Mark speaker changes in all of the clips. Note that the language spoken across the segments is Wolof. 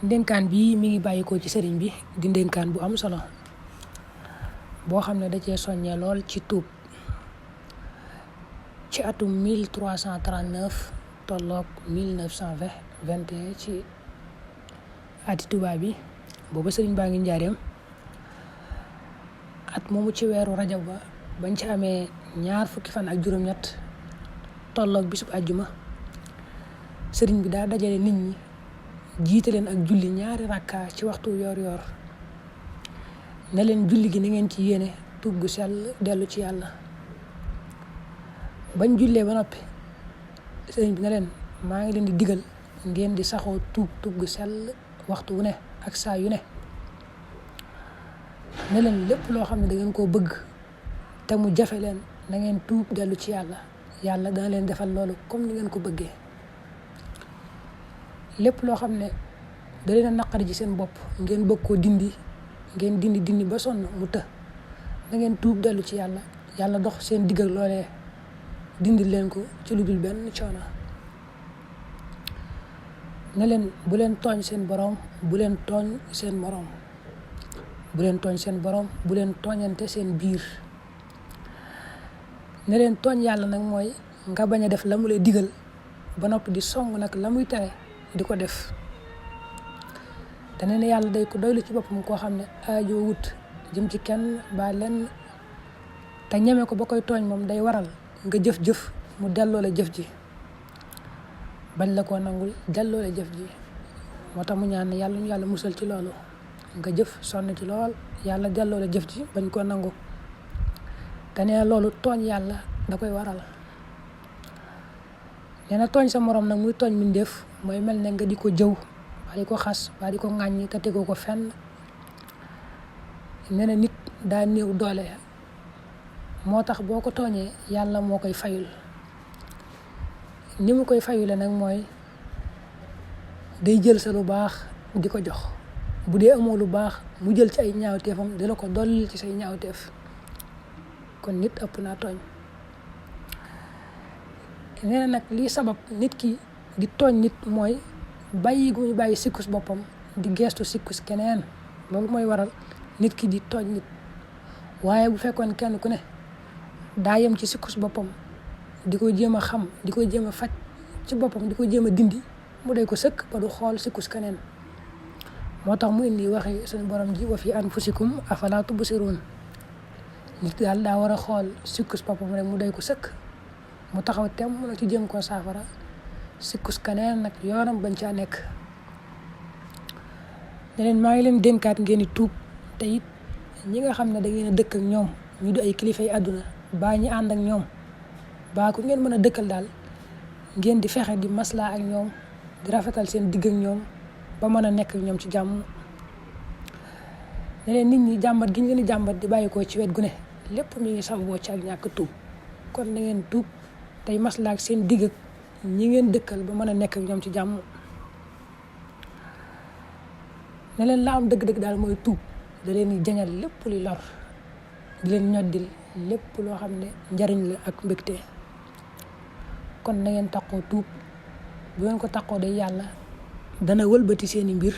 Speaker 1: ndénkaan bi mi ngi bàyyikoo ci sëriñ bi di ndénkaan bu am solo boo xam ne da cee soññee lool ci tuub ci atum 1339 tolloog 1921 ci ati tubaab bi booba sëriñ baa ngi njaareem at moomu ci weeru rajab ba bañ ci amee ñaar fukki fan ak juróom-ñett tolloog bisub àjjuma sëriñ bi daa dajale nit ñi jiite leen ak julli ñaari rakka ci waxtu yoor yoor ne leen julli gi ni ngeen ci yéene tuub gu sell dellu ci yàlla bañ jullee ba noppi sëriñ bi ne leen maa ngi leen di digal ngeen di saxoo tuub gu sell waxtu wu ne ak saa yu ne ne leen lépp loo xam ne da ngeen koo bëgg te mu jafe leen na ngeen tuub dellu ci yàlla yàlla dana leen defal loolu comme ni ngeen ko bëggee lépp loo xam ne da leen a naqari ci seen bopp ngeen bëgg koo dindi ngeen dindi ba sonn mu të na ngeen tuub dellu ci yàlla yàlla dox seen digg ak loolee dindi leen ko ci lu dul benn coono ne leen bu leen tooñ seen borom bu leen tooñ seen morom bu leen tooñ seen borom bu leen tooñante seen biir ne leen tooñ yàlla nag mooy nga bañ a def la mu lay digal ba noppi di song nag la muy tere di ko def te nee na yàlla day ko doylu ci boppam koo xam ne aajoo wut jëm ci kenn ba lenn te ñeme ko ba koy tooñ moom day waral nga jëf-jëf mu delloo la jëf ji bañ la koo nangul delloo la jëf ji moo tax mu ñaan ne yàlla ñu yàlla musal ci loolu nga jëf sonn ci lool yàlla delloo la jëf ji bañ koo nangu te nee na loolu tooñ yàlla da koy waral nee na tooñ sa morom nag muy tooñ mbindeef mooy mel ne nga di ko jëw ba di ko xas ba di ko ŋàññi te tegoo ko fenn nee na nit daa néew doole moo tax boo ko tooñee yàlla moo koy fayul ni mu koy fayule nag mooy day jël sa lu baax di ko jox bu dee amoo lu baax mu jël ci ay ñaawteefam di la ko dolli ci say ñaawteef kon nit ëpp naa tooñ nee na nag lii sabab nit ki di tooñ nit mooy bàyyi gu muy bàyyi sikkus boppam di geestu sikkus keneen loolu mooy waral nit ki di tooñ nit waaye bu fekkoon kenn ku ne daa yem ci sikkus boppam di ko jéem a xam di ko jéem a faj ci boppam di ko jéem a dindi mu day ko sëkk ba du xool sikkus keneen moo tax mu indi waxi suñu borom ji wa fi anfusikum afalaa tubsiruun nit daal daa war a xool sikkus boppam rek mu day ko sëkk mu taxaw tem mu na ci jéem koo saafara sikkus keneen nag yoonam bañ caa nekk ne leen maa ngi leen dénkaat ngeen di tuub te it ñi nga xam ne da ngeen a dëkk ak ñoom ñu di ay kilifa yi àdduna baa ñi ànd ak ñoom baa ku ngeen mën a dëkkal daal ngeen di fexe di maslaa ak ñoom di rafetal seen digg ak ñoom ba mën a nekk ak ñoom ci jàmm ne leen nit ñi jàmbat gi ñu leen di jàmbat di bàyyi ko ci wet gu ne lépp mi ngi sababoo ci ak ñàkk tuub kon na ngeen tuub tey maslaa ak seen digg ak ñi ngeen dëkkal ba mën a nekk ak ñoom ci jàmm ne leen la am dëgg-dëgg daal mooy tuub da leen di jañal lépp luy lor di leen ñoddil lépp loo xam ne njariñ la ak mbégte kon na ngeen taqoo tuub bu ngeen ko taqoo day yàlla dana wëlbati seeni mbir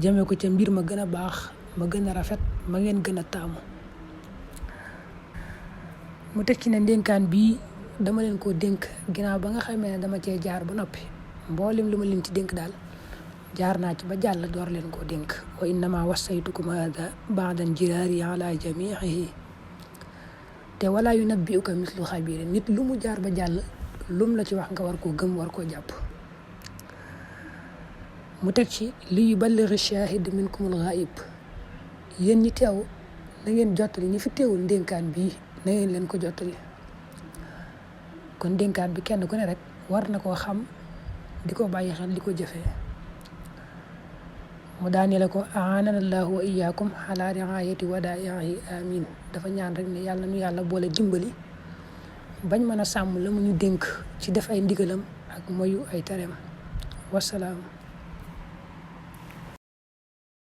Speaker 1: jëme ko ca mbir ma gën a baax ma gën a rafet ma ngeen gën a taamu mu teg ci ne ndénkaan bii dama leen koo dénk ginnaaw ba nga xamee ne dama cee jaar ba noppi mboolem lu ma leen ci dénk daal jaar naa ci ba jàll door leen koo dénk wa innama wassaytukum hada ba'dan jiraari ala jamiihi te wala yunabbi'uka mislu xabiir nit lu mu jaar ba jàll lum la ci wax nga war koo gëm war koo jàpp mu teg ci li yuballighi shaahid minkumul ghaa'ib yéen ñi teew na ngeen jottali ñi fi teewul ndénkaan bii na ngeen leen ko jottali kon ndénkaan bi kenn ku ne rek war na koo xam di ko bàyyi xel di ko jëfee mu daane la ko aanana allahu wa iyaakum ala riayati wadaihi amin dafa ñaan rek ne yàlla nu yàlla boole dimbali bañ mën a sàmm la mu ñu dénk ci def ay ndigalam ak moyu ay tereem wasalaam